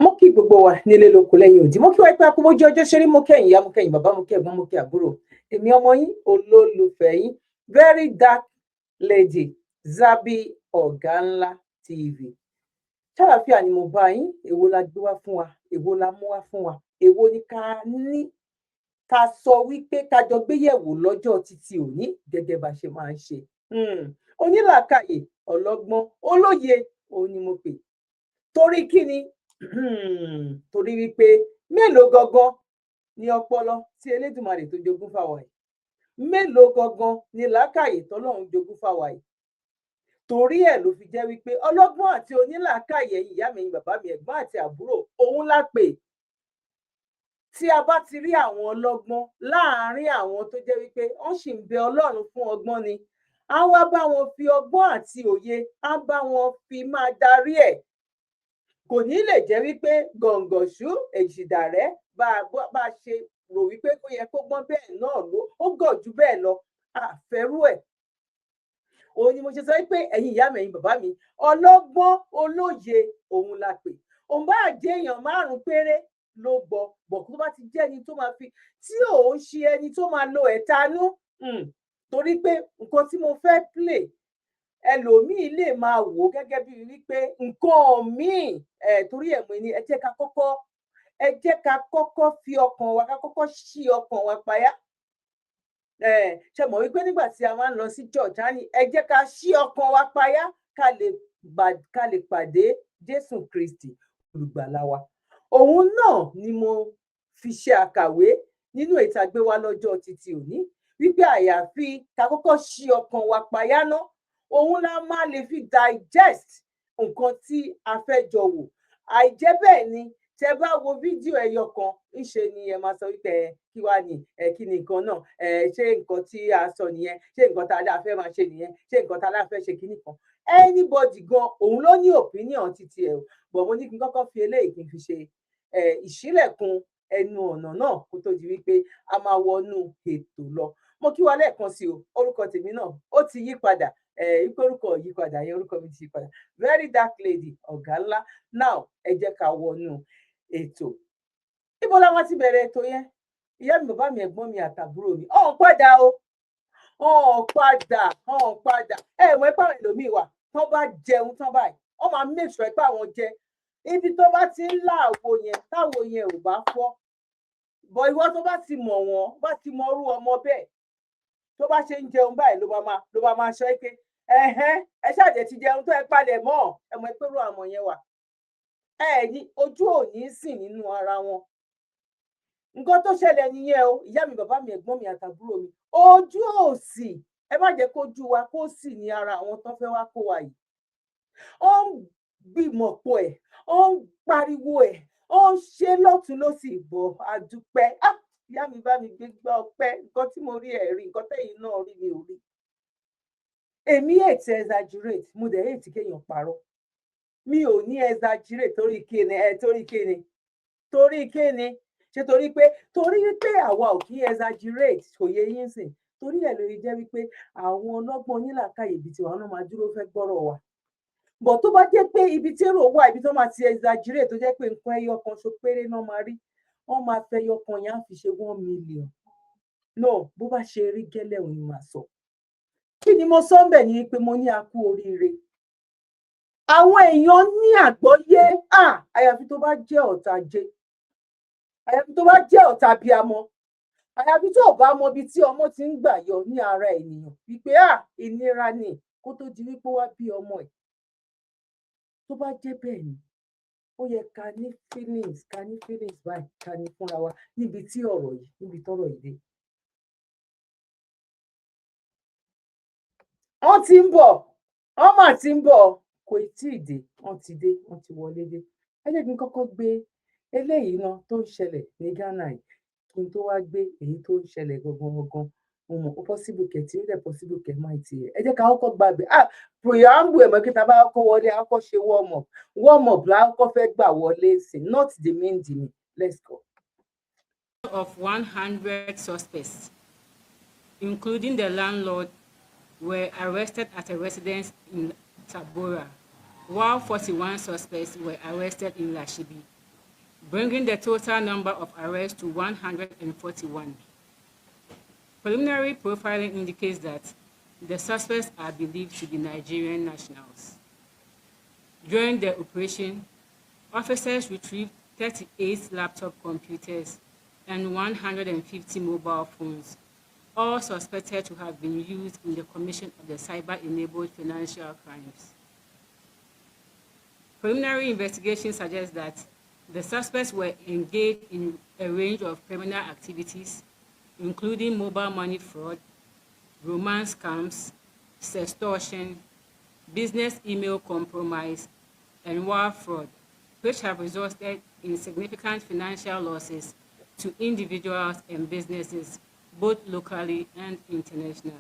mo kí gbogbo wa nílé lóko lẹ́yìn òdì, mo kí wa pé akúbójú ọjọ́ ṣeré, mo kẹ́yìn ìyá, mo kẹ́yìn bàbá, mo kí ẹ̀gbọ́n, mo kí àbúrò, èmi ọmọ yín olólùfẹ́ yín very dark lady Zabby ọ̀gá ńlá TV. Ṣàlàáfíà ni mo bá yín, èwo la gbé wá fún wa, èwo la mú wá fún wa, èwo ni ká sọ wípé ká jọ gbéyẹ̀wò lọ́jọ́ títí òní gẹ́gẹ́ bá ṣe máa ń ṣe. Onílàákàyè, ọlọ́gbọ́n, olóye òun ni mo pè. Torí kí ni? Torí wípé mélòó gangan ni ọpọlọ tí Elédùmarè tó jogún fáwa yìí? Mélòó gangan ni làákàyè tọ́lọ́run jogún fáwa yìí? Torí ẹ̀ ló fi jẹ́ wípé ọlọ́gbọ́n àti onílàákàyè ìyá mi, bàbá mi, ẹ̀gbọ́n àti àbúrò, òun la pè. Tí a bá ti rí àwọn ọlọ́gbọ́n láàárín àwọn tó jẹ́ wípé wọ́n sì ń bẹ Ọlọ́run fún ọgbọ́n ni, á wá bá wọn fi ọgbọ́n àti òye, á bá wọn fi máa darí ẹ̀. Kò ní lè jẹ́ wípé gọ̀ǹgọ̀ṣú èjìdàrẹ́ bá a ṣe rò wípé ó yẹ kó gbọ́n bẹ́ẹ̀ náà ló ó gọ̀ jù bẹ́ẹ̀ lọ, àfẹ́rú ẹ̀. Òun ni mo ṣe sọ wípé ẹ̀yin ìyá mi, ẹ̀yin bàbá mi, ọlọ́gbọ́n olóye òun la pè. Òun bá jẹ́ èèyàn 5 péré ló gbọ́, bọ̀ tó bá ti jẹ́ ẹni tó máa fi, tí ò ń ṣe ẹni tó máa lo ẹ̀tanú, torí pé nǹkan tí mo fẹ́ play ẹlòmíì lè máa wò gẹ́gẹ́ bí wípé nǹkan míì, torí ẹ̀ mo ní ẹ jẹ́ ká kọ́kọ́ fi ọkàn wa, ká kọ́kọ́ ṣí ọkàn wa payá. Ṣe mọ̀ wípé nígbà tí a máa ń lọ sí church, á ní ẹ jẹ́ ká ṣí ọkàn wa payá ká lè pàdé Jésù Kristi olùgbàlà wa. Òun náà ni mo fi ṣe àkàwé nínú ìtàgbé wa lọ́jọ́ títí òní, wípé àyàfi ká kọ́kọ́ ṣí ọkàn wa payá náà, òun la máa lè fi digest nǹkan tí a fẹ́ jọ wò. Àìjẹ́ bẹ́ẹ̀ ni, tẹ bá wo fídíò ẹyọ kan, ńṣe ni ẹ máa sọ wípé kí wá ní kí ni nǹkan náà, ṣé nǹkan tí a sọ nìyẹn, ṣé nǹkan tá a fẹ́ máa ṣe nìyẹn, ṣé nǹkan tá a fẹ́ ṣe kíní kan. Anybody gan òun ló ní opinion títí ẹ̀, bọ̀ mo ní kí n kọ́kọ́ fi eléyìí kí n fi ṣe ìṣílẹ̀kùn ẹnu ọ̀nà náà kó tó di wípé a máa wọnú ètò lọ. Mo kí wa lẹ́ẹ̀kan sí o, orúkọ tèmi náà ó ti yí padà, orúkọ yí padà yẹn, orúkọ mi ti yí padà, very dark lady ọ̀gá ńlá. Now ẹ jẹ́ ká wọnú ètò. Ibo la wá ti bẹ̀rẹ̀ ètò yẹn? Ìyá mi, bàbá mi, ẹ̀gbọ́n mi àtàbúrò mi, ọ̀hún padà o, ọ̀hún padà. Mọ̀ ẹ́ pàrọ̀ ẹlòmíì wà, tán bá jẹun tán báyìí, wọ́n máa make sure pé àwọn jẹ. Ibi tó bá ti ń lá àwo yẹn, táwo yẹn ò bá fọ́, bọ̀ ìwọ tó bá ti mọ̀ wọ́n, bá ti mọ irú ọmọ bẹ́ẹ̀, tó bá ṣe ń jẹun báyìí ló bá máa sọ pé ẹ ṣàjẹ́ ti jẹun tó ẹ palẹ̀ mọ́, ẹ mọ̀ pé irú àmọ̀ yẹn wà. Ní ojú òní sìn nínú ara wọn. Nǹkan tó ṣẹlẹ̀ nìyẹn o, ìyá mi, bàbá mi, ẹ̀gbọ́n mi àtàbúrò mi, ojú òsì, ẹ má jẹ́ kójú wa kó sì ní ara àwọn tó fẹ́ wá kó wa yìí. Ó ń gbìmọ̀ pọ̀ ẹ̀, ó ń pariwo ẹ̀, ó ń ṣe lọ́tùn lósì, bọ̀ àdúpẹ́. Ìyá mi bá mi gbé gbá ọpẹ́, nǹkan tí mo rí ẹ̀ rí, nǹkan tẹ́yìn náà rí mi ò rí. Èmi hate exaggerate, mo dẹ̀ hate kéèyàn parọ́. Mi ò ní exaggerate torí kíni, ṣe torí pé àwa ò kí exaggerate, kò yé yín sìn. Torí ẹ̀ ló jẹ́ wípé àwọn ọlọ́gbọ́n onílàákàyè ibi tiwa náà máa dúró fẹ́ gbọ́rọ̀ wa. Bọ̀ tó bá jẹ́ pé ibi tí èrò wà, ibi tó máa ti exaggerate, tó jẹ́ pé nǹkan ẹyọ kan ṣo péré náà máa rí, wọ́n máa fẹ́ ẹyọ kan yẹn á fi ṣe 1 million. No, bó bá ṣe rí gẹ́lẹ́ òun ni màá sọ. Kí ni mo sọ ń bẹ̀ ni pé mo ní a kú oríire. Àwọn èèyàn ní àgbọ́yé, àyàfi tó bá jẹ́ ọ̀tá jẹ́, àyàfi tó bá jẹ́ ọ̀tá bíamọ, àyàfi tó bá mọ ibi tí ọmọ ti ń gbà yọ ní ara ènìyàn, wípé ìnira ni kó tó di wípé wá bí ọmọ ẹ̀. Tó bá jẹ́ bẹ́ẹ̀ ni, ó yẹ ká ní feelings báyìí, ká ní fúnra wa níbi tí ọ̀rọ̀ yìí, níbi tọ́rọ̀ yìí dé. Wọ́n ti ń bọ̀, wọ́n mà ti ń bọ̀, kò tí ì dé, wọ́n ti dé, wọ́n ti wọlé dé. Ẹ jẹ́ kí n kọ́kọ́ gbé eléyìí náà tó ń ṣẹlẹ̀ ní Ghana yìí, kí n tó wá gbé èyí tó ń ṣẹlẹ̀ gangan. Mo mọ̀ ó possible kẹ̀ tí ó dẹ̀ possible kẹ̀ máa ti ẹ̀. Ẹ jẹ́ ká kọ́kọ́ gbàgbé. Preamble ẹ̀mọ́ kí ta bá kọ́kọ́ wọlé, a kọ́kọ́ ṣe warm up la kọ́kọ́ fẹ́ gbà wọlé sí, not the main thing. Let's go. Of 100 suspects, including the landlord, were arrested at a residence in Tabora, while 41 suspects were arrested in Lashibi, bringing the total number of arrests to 141. Preliminary profiling indicates that the suspects are believed to be Nigerian nationals. During the operation, officers retrieved 38 laptop computers and 150 mobile phones, all suspected to have been used in the commission of the cyber-enabled financial crimes. Preliminary investigation suggests that the suspects were engaged in a range of criminal activities, including mobile money fraud, romance scams, sextortion, business email compromise, and wire fraud, which have resulted in significant financial losses to individuals and businesses, both locally and internationally.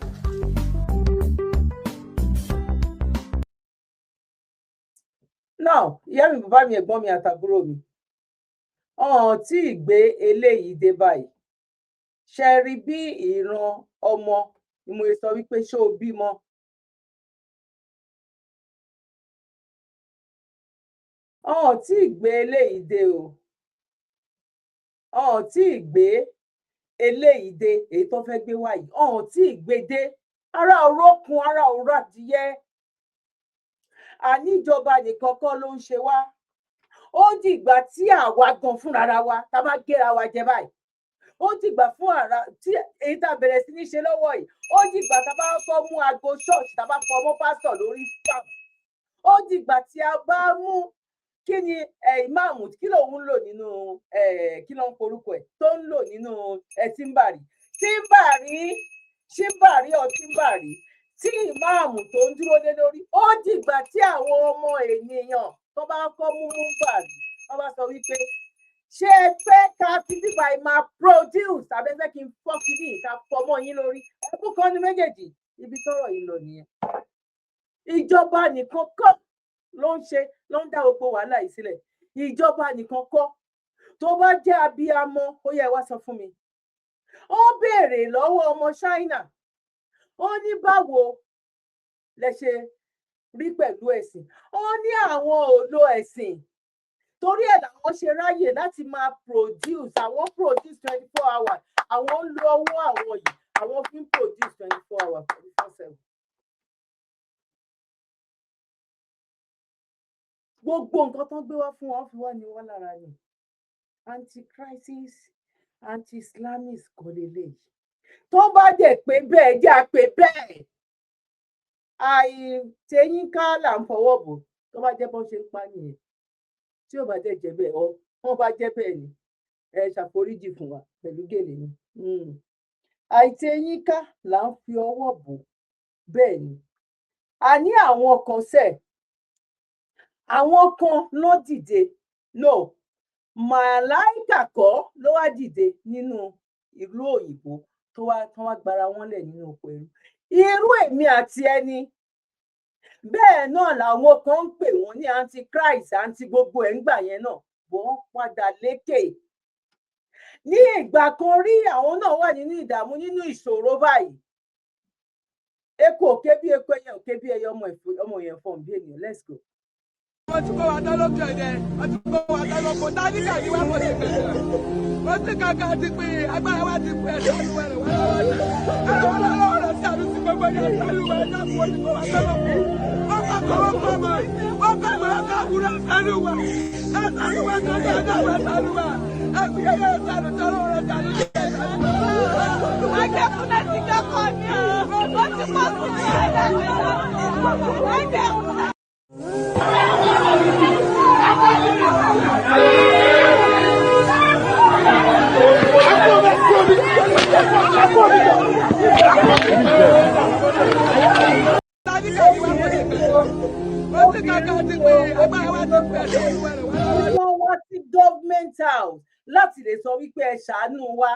Now, ìyá mi, bàbá mi, ẹ̀gbọ́n mi àtàbúrò mi, ọ̀hún tí ì gbé eléyìí dé báyìí. Ṣe rí bí ìran ọmọ ni mo sọ wípé ṣé o bímọ. Ọ̀hún tí ì gbé eléyìí dé o. Ọ̀hún tí ì gbé eléyìí dé, èyí tó fẹ́ gbé wá yìí. Ọ̀hún tí ì gbé dé. Ará orókun, ará òró adìyẹ. Àníjọba nìkan kọ́ ló ń ṣe wá. Ó dìgbà tí àwa gan fúnra wa tá bá gẹ́ra wa jẹ báyìí. Ó dìgbà fún ara tí èyí tá bẹ̀rẹ̀ sí ní ṣe lọ́wọ́ yìí. Ó dìgbà tá bá kọ́ mú aago ṣọ́ọ̀ṣì tá bá fọ ọmọ pásítọ̀ lórí fáwọn. Ó dìgbà tí a bá mú kí ni ìmáàmù kí lòun ń lò nínú kí ló ń porúkọ ẹ̀ tó ń lò nínú tímbàrí tí ìmáàmù tó ń dúró lé lórí. Ó dìgbà tí àwọn ọmọ ènìyàn tó bá kọ́ mú bàrí wọ́n bá sọ wípé ṣé ẹ fẹ́ ká fi bíbá ẹ máa produce tàbí ẹ fẹ́ kí n fọ́ kiri ìka fọmọ yín lórí ẹkún kan ní méjèèjì ibi tọ́rọ̀ yìí lọ nìyẹn. Ìjọba nìkan kọ́ ló ń dá gbogbo wàhálà yìí sílẹ̀. Ìjọba nìkan kọ́. Tó bá jẹ́ abiyamọ ó yẹ wá sọ fún mi. Ó béèrè lọ́wọ́ ọmọ China. Ó ní báwo lẹ ṣe rí pẹ̀lú ẹ̀sìn. Ó ní àwọn ò lo ẹ̀sìn. Torí ẹ̀ làwọn ṣe ráyè láti máa produce 24 hours. Àwọn ń lo owó àwọn yìí. Àwọn fi ń produce 24 hours 24/7. Gbogbo nǹkan tó ń gbé wá fún wọn fi wá ní wọ́n lára ni. Anti-crisis, anti-Islamist kò lélẹ̀. Tó bá dẹ̀ pé bẹ́ẹ̀ jẹ́ àpè bẹ́ẹ̀. Àìtẹ́yìnká là ń fọwọ́ bò tó bá jẹ́ bọ́n ṣe ń pa nìyẹn. Tí ò bá dẹ̀ jẹ́ bẹ́ẹ̀ wọ́n bá jẹ́ bẹ́ẹ̀ ni ẹ ṣàforíjì fún wa pẹ̀lú gèlè ni. Àìtẹ́yìnká là ń fi ọwọ́ bò bẹ́ẹ̀ ni. A ní àwọn kan sẹ́ẹ̀. Àwọn kan ló dìde no màláìkà kọ́ ló wá dìde nínú ìlú òyìnbó tó wá gbara wọn lẹ̀ nínú oko ẹrú. Irú èmi àti ẹni bẹ́ẹ̀ náà làwọn kan ń pè wọ́n ní antichrist anti gbogbo ẹ̀ ń gbà yẹn náà wọ́n padà lékè. Ní ìgbà kan rí àwọn náà wà nínú ìdààmú nínú ìṣòro báyìí. Eku òkè bí eku ẹyẹ òkè bí ẹyẹ ọmọ yẹn fọ̀n bí ènìyàn. Let's go. Wọ́n ti kó wa dá lókè ọ̀dẹ, wọ́n ti kó wa dá lóko, táníkà ni wọ́n mọ̀ sí bẹ̀rẹ̀. Wọ́n ti kàkà ti pè é, agbára wa ti pè é sánú ẹ̀rẹ̀ wọ́n lọ́wọ́ ni. Ẹ̀rọ lọ́wọ́ rẹ̀ sí àdúgbò gbogbo ní ẹ̀sánú ẹ̀ náà kó ti kó wa dá lóko. Wọ́n bá kọ́ wọ́n kọ́ mọ́, wọ́n bá mọ́ ká wúrọ̀ sánú wa. Ẹ̀sánú wa kan ní ẹ̀dá wa sánú wa. Ẹ̀sìn ẹ̀yẹ sánú tọ́lọ́ rẹ̀ sánú ní ẹ̀sánú wa. Ẹ̀jẹ̀kúnlẹ̀ ti kẹ́kọ̀ọ́ ní ọ̀rọ̀, wọ́n ti pọ̀ sí ẹ̀ẹ́dẹ́gbẹ̀rún. Wọ́n wá sí government house láti lè sọ wípé ẹ ṣàánú wa.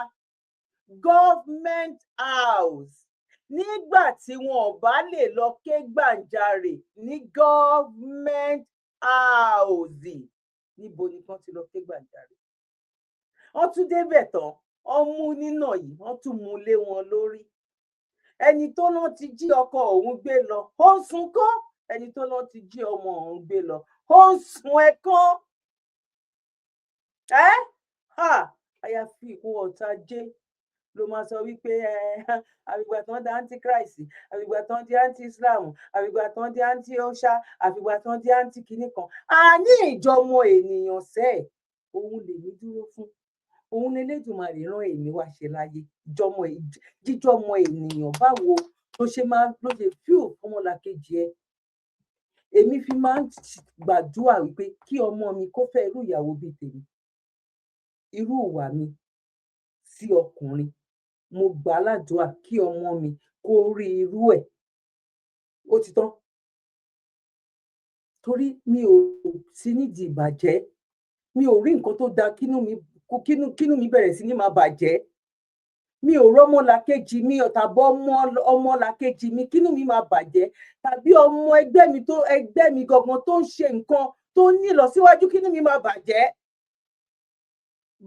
Government house. Nígbà tí wọn ò bá lè lọ ké gbàǹjarè ní government house. Níbo ni kán ti lọ ké gbàǹjarè? Wọ́n tún débẹ̀ tán, wọ́n mú nínà yìí, wọ́n tún mú lé wọn lórí. Ẹni tó náà ti jí ọkọ òun gbé lọ, ó ń sunkún ẹni tó lọ ti jí ọmọ ọ̀hún gbé lọ ó ń sun ẹ̀kan àyàfi ìkú ọ̀tá jẹ́ ló máa sọ wípé àfìgbà tán di antichrist, àfìgbà tán di anti-islam, àfìgbà tán di anti-osha, àfìgbà tán di anti-kinní kan. A ní ìjọmọ ènìyàn sẹ́ẹ̀ òun lèmi dúró fún, òun lélẹ́dùmarè rán èmi wá ṣe láyé. Jíjọmọ ènìyàn báwo ló ṣe fíò ọmọlàkejì ẹ. Èmi fi máa ń gbàdúrà wípé kí ọmọ mi kó fẹ́ irú ìyàwó bíi tèmi, irú ìwà mi sí ọkùnrin. Mo gbà ládùúrà kí ọmọ mi kó rí irú ẹ̀. Ó ti tán. Torí mi ò sí nídìí ìbàjẹ́, mi ò rí nǹkan tó dáa kínú mi bẹ̀rẹ̀ sí ní máa bàjẹ́. Mi ò rọ́mọlàkejì mi tàbí ọmọlàkejì mi kínú mi máa bàjẹ́, tàbí ọmọ ẹgbẹ́ mi gangan tó ń ṣe nǹkan tó ní ìlọsíwájú kínú mi máa bàjẹ́.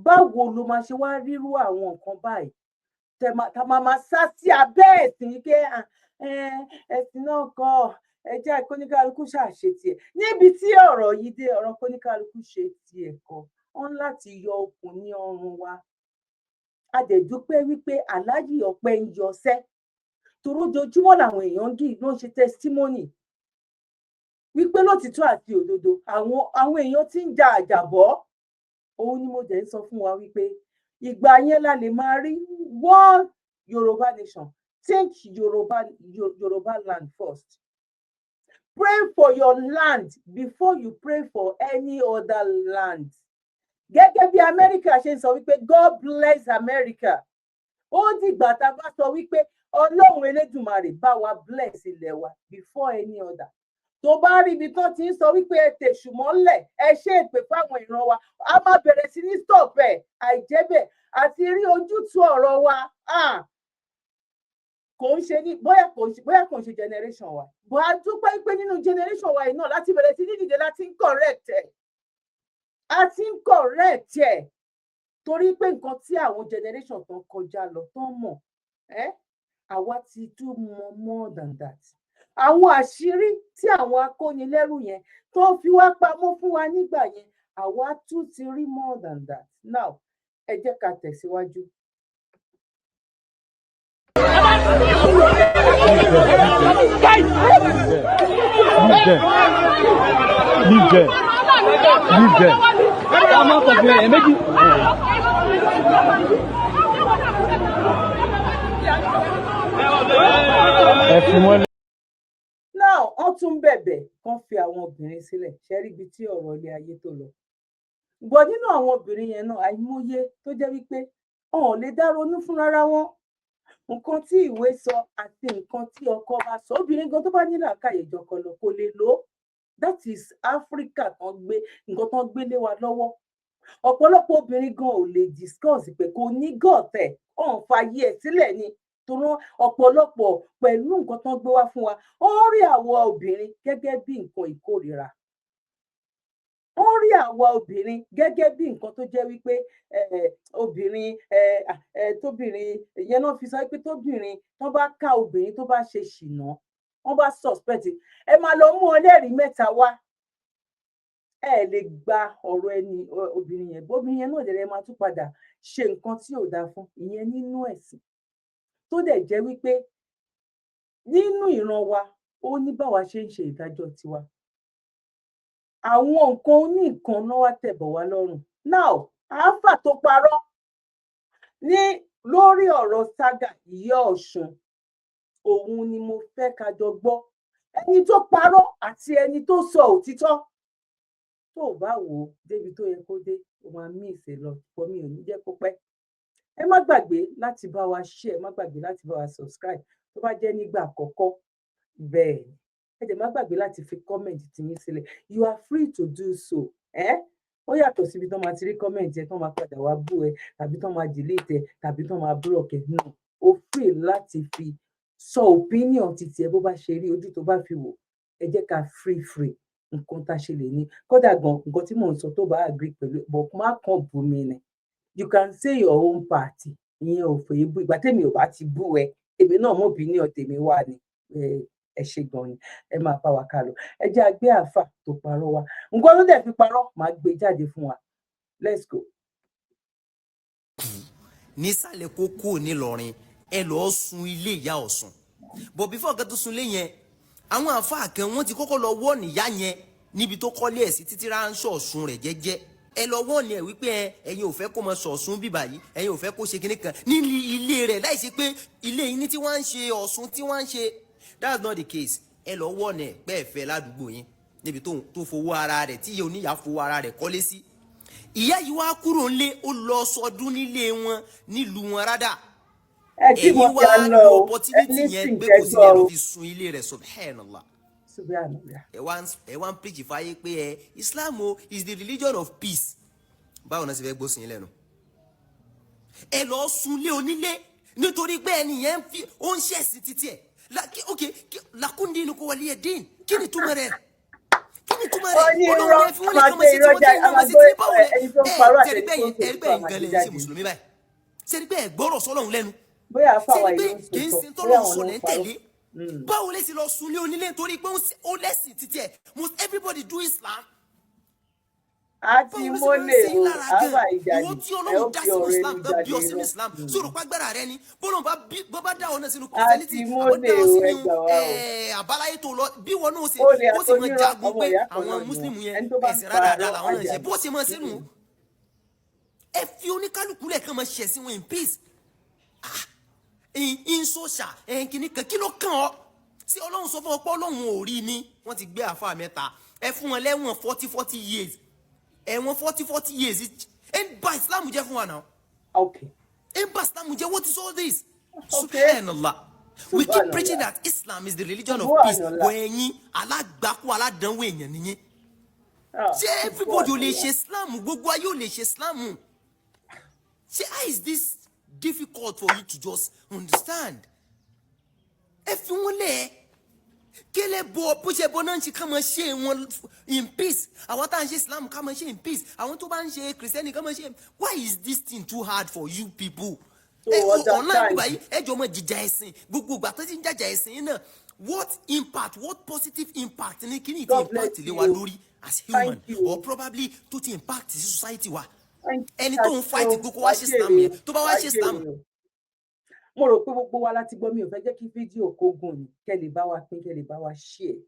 Báwo ló máa ṣe wá rírú àwọn nǹkan báyìí tá máa sá sí abẹ́ ẹ̀sìn pé ẹ̀sìn náà kọ́ ẹjẹ́ kóníkálukú ṣàṣe tiẹ̀. Níbi tí ọ̀rọ̀ yìí dé, ọ̀rọ̀ kóníkálukú ṣe tiẹ̀ kan, wọ́n láti yọ okùn ní ọrùn wa. A dẹ̀ dúpẹ́ wípé Aláàjì Ọpẹ́ ń yọsẹ́, torí ojoojúmọ́ làwọn èèyàn ló ń ṣe testimony wípé lótìtọ́ àti òdodo àwọn èèyàn ti ń ja àjàbọ́. Òun ni mo dẹ̀ ń sọ fún wa wípé ìgbà yẹn la lè máa rí one Yorùbá nation. Think Yorùbá land first. Pray for your land before you pray for any other land. Gẹ́gẹ́ bí Amẹ́ríkà ṣe ń sọ wípé God bless America. Ó dìgbà tá a bá sọ wípé Ọlọ́run Elédùmarè bá wa bless ilẹ̀ wa before any other. Tó bá rí ibi tó ti ń sọ wípé ẹ tèṣù mọ́lẹ̀, ẹ ṣe èpè fáwọn ìran wa, a máa bẹ̀rẹ̀ sí ní stop ẹ̀. Àìjẹ́bẹ̀ àti rí ojútùú ọ̀rọ̀ wa kò ń ṣe ní bóyá kò ń ṣe generation wa. Bó a dúpẹ́ pé nínú generation wa yìí náà láti bẹ̀rẹ̀ sí ní dìde láti ń correct ẹ̀. A ti ń correct ẹ̀ torí pé nǹkan tí àwọn generation tó kọjá lọ tó mọ̀ àwa ti tún mọ̀ more than that. Àwọn àṣírí tí àwọn akónilẹ́rù yẹn tó fi wá pamọ́ fún wa nígbà yẹn, àwa tún ti rí more than that. Now ẹ jẹ́ ká tẹ̀síwájú. Now wọ́n tún bẹ̀bẹ̀ kán fi àwọn obìnrin sílẹ̀. Ṣé rí ibi tí ọ̀rọ̀ ilé ayé tó lọ. Gbọ́ nínú àwọn obìnrin yẹn náà àìmọye tó jẹ́ wípé wọn ò lè dá ronú fún rárá wọn. Nǹkan tí ìwé sọ àti nǹkan tí ọkọ bá sọ, obìnrin gan tó bá ní làákàyè jọkọ lọ kò lè lò ó. That is Africa nǹkan tán gbé lé wa lọ́wọ́. Ọ̀pọ̀lọpọ̀ obìnrin gan ò lè discuss pé kò ní gọ̀tẹ̀ ọ̀n fàyè ẹ̀ sílẹ̀ ni. Torí ọ̀pọ̀lọpọ̀ pẹ̀lú nǹkan tán gbé wá fún wa, ó rí àwa obìnrin gẹ́gẹ́ bí nǹkan ìkórìíra. Ó rí àwa obìnrin gẹ́gẹ́ bí nǹkan tó jẹ́ wípé obìnrin tóbìnrin ìyẹn náà fi sọ pé tóbìnrin tó bá ká obìnrin tó bá ṣe ṣìnà, wọ́n bá suspect ẹ máa lọ mú ẹlẹ́rìí mẹ́ta wá. Ẹ lè gba ọ̀rọ̀ ẹni obìnrin yẹn. Obìnrin yẹn náà dẹ̀ máa tún padà ṣe nǹkan tí ò dáa fún ìyẹn nínú ẹ̀sìn. Tó dẹ̀ jẹ́ wípé nínú ìran wa ó ní báwa ṣe ń ṣe ìdájọ́ tiwa. Àwọn nǹkan oní nǹkan náà wá tẹ̀bọ̀ wá lọ́rùn. Now àáfà tó parọ́ ní lórí ọ̀rọ̀ Saga Ìyá Ọ̀ṣun, òun ni mo fẹ́ ká jọ gbọ́. Ẹni tó parọ́ àti ẹni tó sọ òtítọ́. Tó o bá wò ó débi tó yẹ kó dé, o máa mí ìfẹ́ lọ pọ̀ mi ò ní jẹ́ kó pẹ́. Ẹ má gbàgbé láti bá wa share, ẹ má gbàgbé láti bá wa subscribe tó bá jẹ́ nígbà àkọ́kọ́. Bẹ́ẹ̀ ni ẹ dẹ̀ má gbàgbé láti fi comment tiyín sílẹ̀. You are free to do so. Ó yàtọ̀ síbi tó máa ti rí comment ẹ tó máa padà wá bú ẹ tàbí tó máa delete ẹ tàbí tó máa block ẹ náà. O free láti fi sọ opinion titi ẹ bó bá ṣe rí ojú tó bá fi wò. Ẹ jẹ́ ká free nǹkan tá a ṣe lè ní. Kódà gan nǹkan tí mò ń sọ tó bá agree pẹ̀lú but má kàn bú mi ni. You can say your own party. Ìyẹn ò fẹ́ bú ìgbà tèmi ò bá ti bú ẹ. Èmi náà mọ̀ opinion tèmi wà ni. ẹ ṣe gan ni ẹ máa bá wa ká lọ ẹ jẹ́ a gbé àáfà tó parọ́ wa nǹkan tó dẹ̀ fi parọ́ máa gbé jáde fún wa let's go. nísàlẹ̀ kókó nílọrin ẹ lọ́ọ́ sun ilé ìyá Ọ̀ṣun but before kẹ́ tó sun ilé yẹn àwọn àáfàá kan wọ́n ti kọ́kọ́ lọ wọ́ níyà yẹn níbi tó kọ́lé ẹ̀ sí títí ránṣọ́ Ọ̀ṣun rẹ̀ jẹ́jẹ́ ẹ lọ wọ́n ní ẹ̀ wípé ẹ̀yin ò fẹ́ kó mọ sọ̀sùn bíbà yìí ẹ̀yin ò fẹ́ kó ṣe kinní kan ní ilé rẹ̀ láì ṣe pé ilé yìí ní tí wọ́n ń ṣe Ọ̀ṣun tí wọ́n ń ṣe that's not the case ẹ lọ wọ́n ní ẹ̀ pẹ́ ẹ̀fẹ́ ládùúgbò yín níbi tó fowó ara rẹ̀ tí ìyá oníyà fowó ara rẹ̀ kọ́lé sí ìyá yìí wá kúrò ńlé ó lọ sọdún nílé wọn nílùú wọn rádà ẹ̀yin wá lo opportunity yẹn gbé kò sí ẹ̀ ló fi sun ilé rẹ̀ subhanallah ẹ wá ń preach fáyé pé Islam is the religion of peace báwo náà sì fẹ́ gbósìn yín lẹ́nu ẹ lọ sunlé onílé nítorí pé ẹni yẹn ó ń ṣẹ̀sìn títí ẹ̀ lakundi inú kò wọlé ẹ̀ dín kí ni túmọ̀ rẹ̀ olóòrùn ẹ̀ fi wọ́n lè kọ́mọ sí tí wọ́n tẹ̀ ọmọ sí tí báwo lẹ̀ ẹ̀rí bẹ́ẹ̀ gan lè ṣe mùsùlùmí báyìí ṣẹ́rí bẹ́ẹ̀ gbọ́rọ̀ sọ́lọ́run lẹ́nu ṣẹ́rí bẹ́ẹ̀ kì í sin tọ́lọ́run sọ̀lẹ́ ń tẹ̀lé báwo lè sì lọ sunlé onílé nítorí pé ó lẹ́sìn títí ẹ̀ must everybody do Islam àti mọ́lẹ̀ o àbá ìjàdí ìwọ tí Ọlọ́run dá sínú Islam tó bí ọ sínú Islam sọ̀rọ̀ pàgbára rẹ ni bọ́lọ̀ bá dá ọ náà sínú Christianity ó dá ọ sínú àbáláyé tó lọ bí wọn náà ṣe ó sì máa jagun pé àwọn Mùsùlùmí yẹn ẹ̀sìn rárá làwọn náà ṣe bó ṣe máa sínú ẹ fi oníkálukú lẹ̀ kàn máa ṣẹ̀ sí wọn in peace in social kìíní kan kí ló kàn ọ́ sí Ọlọ́run sọ fún ọ pé Ọlọ́run ò rí ni wọ́n ti gbé àfa mẹ́ta ẹ fún wọn lẹ́wọ̀n 40 years ẹ̀wọ̀n 40 years ẹ̀ ń ba Islam jẹ́ fún wa náà. Okay. ẹ̀ ń ba Islam jẹ́ what is all this? Okay. Subhanallah. We keep preaching that Islam is the religion of peace. Bọ̀ ẹ̀yin alágbàkú aládánwò èèyàn nìyẹn. Ṣé everybody ò lè ṣe Islam? Gbogbo ayé ò lè ṣe Islam. Ṣé how is this difficult for you to just understand? Ẹ fi wọ́n lẹ̀ kele bo bó ṣe bọ́ náà ń ṣe ká máa ṣe wọn in peace àwọn tá à ń ṣe Islam ká máa ṣe in peace àwọn tó bá ń ṣe Christianity ká máa ṣe why is this thing too hard for you people? Ọ̀nà ìgbà yìí ẹjọ́ mọ̀ jíjà ẹ̀sìn gbogbo ìgbà tó ti ń jàjà ẹ̀sìn yìí náà what positive impact ní kí ni ti impact lé wa lórí as human or probably tó ti impact sí society wa ẹni tó ń fight gbogbo wa ṣe Islam yẹn tó bá wá ṣe Islam. Mo rò pé gbogbo wa láti gbọ́ mi ò fẹ́ jẹ́ kí fídíò kó gùn ní kẹ́ lè bá wa pín kẹ́ lè bá wa share.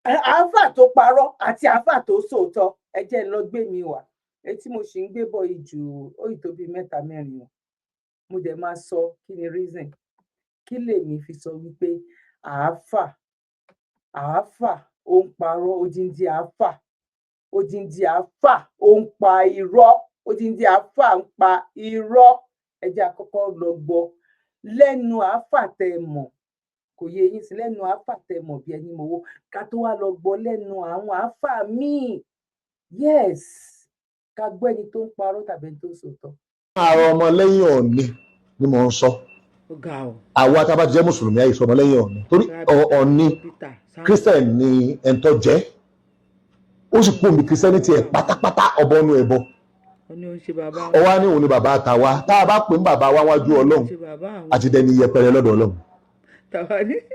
Àáfà tó parọ́ àti àáfà tó sòótọ́ ẹ jẹ́ lọ gbé mi wá etí mo sì ń gbé bọ̀ ìjù ó ìtó bíi 3-4 mo dẹ̀ máa sọ kí ni reason kí lèmi fi sọ wípé àáfà ó ń parọ́ odindi àáfà ó ń pa irọ́ odindi àáfà ń pa irọ́ ẹ jẹ́ àkọ́kọ́ lọ gbọ́ lẹ́nu àáfà tẹ́ mọ̀ kò yé yín sí lẹ́nu àáfà tẹ́ mọ̀ bí ẹni mowó ká tó wá lọ gbọ́ lẹ́nu àwọn àáfà míì yes ká gbọ́ ẹni tó ń parọ́ tàbí ẹni tó ń sòótọ́. àwọn ọmọ lẹ́yìn Ọọ̀ni ni mò ń sọ àwa tá a bá jẹ́ mùsùlùmí àìsàn ọmọ lẹ́yìn Ọọ̀ni torí Ọọ̀ni Christian ni ẹ̀ńtọ́ jẹ́ ó sì pòmì Christianity ẹ̀ pátápátá ọbọ̀nù ẹ̀bọ ọwá ní òun ni bàbá àtàwa tá a bá pè ń bàbá wa wájú Ọlọ́run àti dẹni yẹpẹrẹ lọ́dọ̀ Ọlọ́run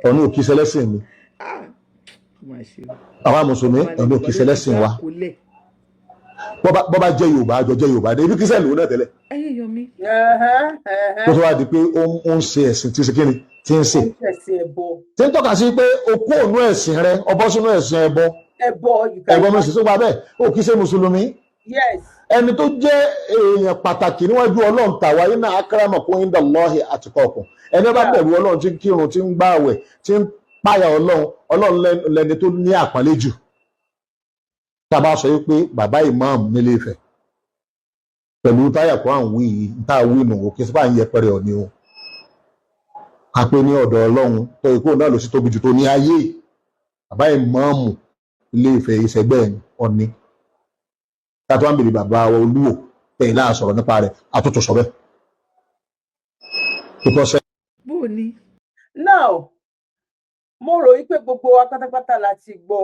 Ọọ̀ni ò kí sẹlẹ́sìn mi àwa mùsùlùmí Ọọ̀ni ò kí sẹlẹ́sìn wa bọ́ bá jẹ́ Yorùbá àjọ jẹ́ Yorùbá débi kí sẹ́ẹ̀lì òun náà tẹ́lẹ̀ kó tó wá di pé ó ń ṣe ẹ̀sìn tí ń ṣe kí ni tí ń ṣe tí ń tọ́ka sí pé o kó òun ẹ̀sìn rẹ ọbọ̀ sínú ẹ̀sìn ẹbọ mi sì tó gba bẹ́ẹ̀ ó kí ṣe mùsùlùmí ẹni tó jẹ́ èèyàn pàtàkì níwájú Ọlọ́run tàwa inna akramakum indallahi atqakum ẹni bá bẹ̀rù Ọlọ́run tí ń kírun tí ń gbààwẹ̀ tí ń páyà Ọlọ́run lẹni tó ní àpọ́nlé jù tá a bá sọ pé bàbá imam nílé Ifẹ̀ pẹ̀lú táyà kó àwọn wí tá a wí nù òkè sípà ń yẹpẹrẹ Ọọ̀ni o a pé ní ọ̀dọ̀ Ọlọ́run tó ikú náà ló sì tóbi jù tó ní ayé bàbá imam ilé Ifẹ̀ ìṣẹ́gbẹ́ Ọọ̀ni tàbí wọn bèrè bàbá wa Olúwo tẹ̀yìn láà sọ̀rọ̀ nípa rẹ̀ àtúntò sọ bẹ́ẹ̀. now mo rò wípé gbogbo wa pátápátá la ti gbọ́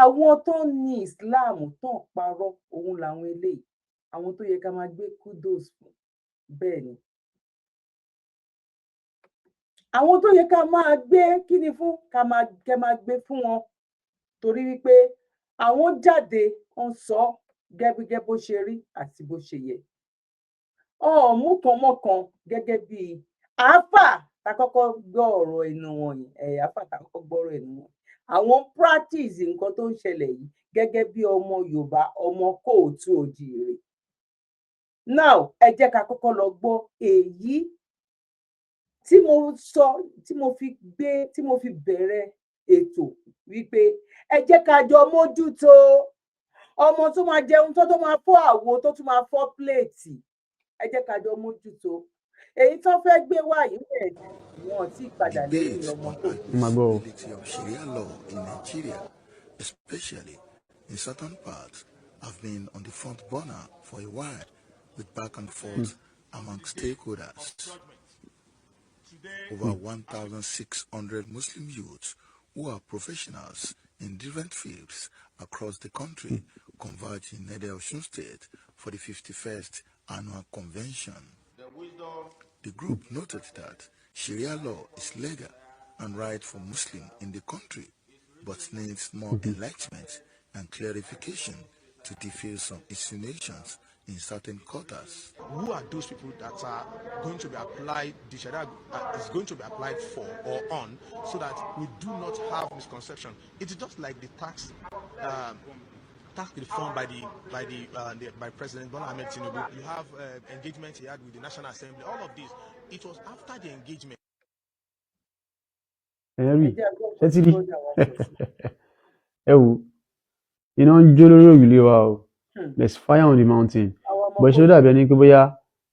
àwọn tó ní Islam tó ń parọ́ òun làwọn eléyìí àwọn tó yẹ ká máa gbé kudos fún bẹ́ẹ̀ ni àwọn tó yẹ ká máa gbé kíni fún ká máa gbé fún wọn torí wípé àwọn jáde wọ́n sọ gẹ́gẹ́ bó ṣe rí àti bó ṣe yẹ ọmú kan mọ́kan gẹ́gẹ́ bí àáfà tá kọ́kọ́ gbọ́ ọ̀rọ̀ ẹnu wọn yìí àáfà tá kọ́kọ́ gbọ́ ọ̀rọ̀ ẹnu wọn àwọn practice nǹkan tó ń ṣẹlẹ̀ yìí gẹ́gẹ́ bí ọmọ Yorùbá ọmọ kóòtù òjìire now ẹ jẹ́ ká kọ́kọ́ lọ gbọ́ èyí tí mo sọ tí mo fi bẹ̀rẹ̀ ètò wípé ẹ jẹ́ ká jọ mójútó ọmọ tó máa jẹun tó máa fọ́ àwo tó tún máa fọ́ pléètì ẹ jẹ́ ká jọ mójútó èyí tó fẹ́ gbé wá yìí bẹ́ẹ̀ wọn tí padà lẹ́yìn ọmọ tó kù. Of Sharia law in Nigeria, especially in certain parts, have been on the front burner for a while, with back and forth among stakeholders. Over 1,600 Muslim youths who are professionals in different fields across the country converged in Ede Osun State for the 51st annual convention. The group noted that Sharia law is legal and right for Muslims in the country, but needs more enlightenment and clarification to defuse some insinuations in certain quarters. Who are those people that are going to be applied, the Sharia is going to be applied for or on, so that we do not have misconception? It is just like the tax reform by President Bola Ahmed Tinubu. You have engagement he had with the National Assembly. All of this, it was after the engagement. Henry, ṣẹ́tìrì ẹ wò iná ń jó lórí òrùlé wa o there's fire on the mountain bó ṣe ó dàbí ẹni pé bóyá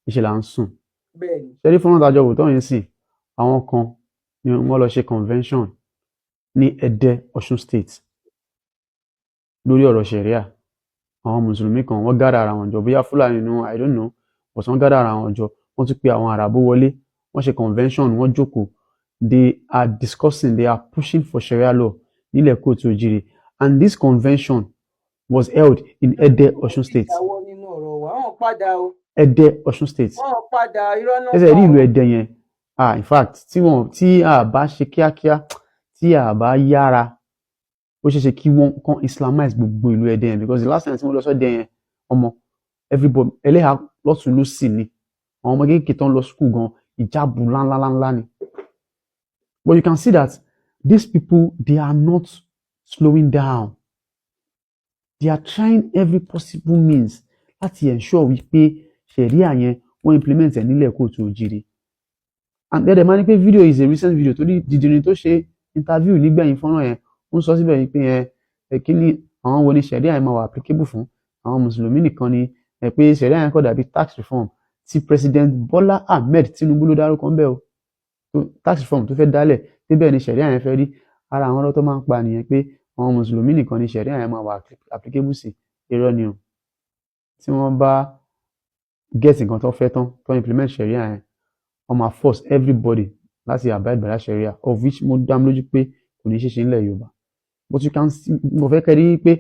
ìṣe là ń sùn ṣẹ́rí fún ọ̀nà àjọ òótọ́ yẹn sì àwọn kan ni wọ́n lọ ṣe convention ní Ẹdẹ Ọ̀ṣun State lórí ọ̀rọ̀ ṣẹ̀ríà àwọn mùsùlùmí kan wọ́n gádà ara wọn jọ bóyá Fúlàní nínú I don't know but wọ́n gádà ara wọn jọ wọ́n tún pe àwọn àràbó wọlé wọ́n ṣe convention wọ́n jókòó. They are discussing, they are pushing for Sharia law nílẹ̀ kóòtù òjìrì, and this convention was held in Ede Osun State. Ede Osun State. Ẹsẹ̀ rí ìlú Ẹdẹ yẹn in fact tí a bá ṣe kíákíá tí a bá yára ó ṣeé ṣe kí wọ́n kàn islamize gbogbo ìlú Ẹdẹ yẹn because the last time tí wọ́n lọ sọ́dẹ yẹn ọmọ everybody ẹlẹ́hà lọ́tún ló sì ni àwọn ọmọ kéékèèké tó ń lọ school gan ìjáàbù ńláńláńlá ni. But you can see that these people, they are not slowing down. They are trying every possible means láti ensure wípé Sharia yẹn wọ́n implement ẹ̀ nílẹ̀ kóòtù òjìrì. And then the man pé video is a recent video tó dídìrín tó ṣe interview nígbẹ̀yìn fọ́nrán yẹn ó ń sọ síbẹ̀ yìí pé kí ni àwọn wo ni Sharia yẹn máa wà applicable fún àwọn mùsùlùmí nìkan ni pé Sharia yẹn kọ́ dàbí tax reform tí President Bola Ahmed Tinubu ló dárúkọ ń bẹ̀ o. Tax reform tó fẹ́ dálẹ̀ síbẹ̀ ni Sharia yẹn fẹ́ rí ara àwọn ọ̀rọ̀ tó máa ń pa nìyẹn pé àwọn mùsùlùmí nìkan ni Sharia yẹn máa wà applicable sí irọ́ ni o tí wọ́n bá get nǹkan tó fẹ́ tán tó implement Sharia yẹn wọ́n máa force everybody láti abide by that Sharia of which mo dá mi lójú pé kò ní ṣeéṣe nílẹ̀ Yorùbá but you can see mo fẹ́ kẹ́ rí pé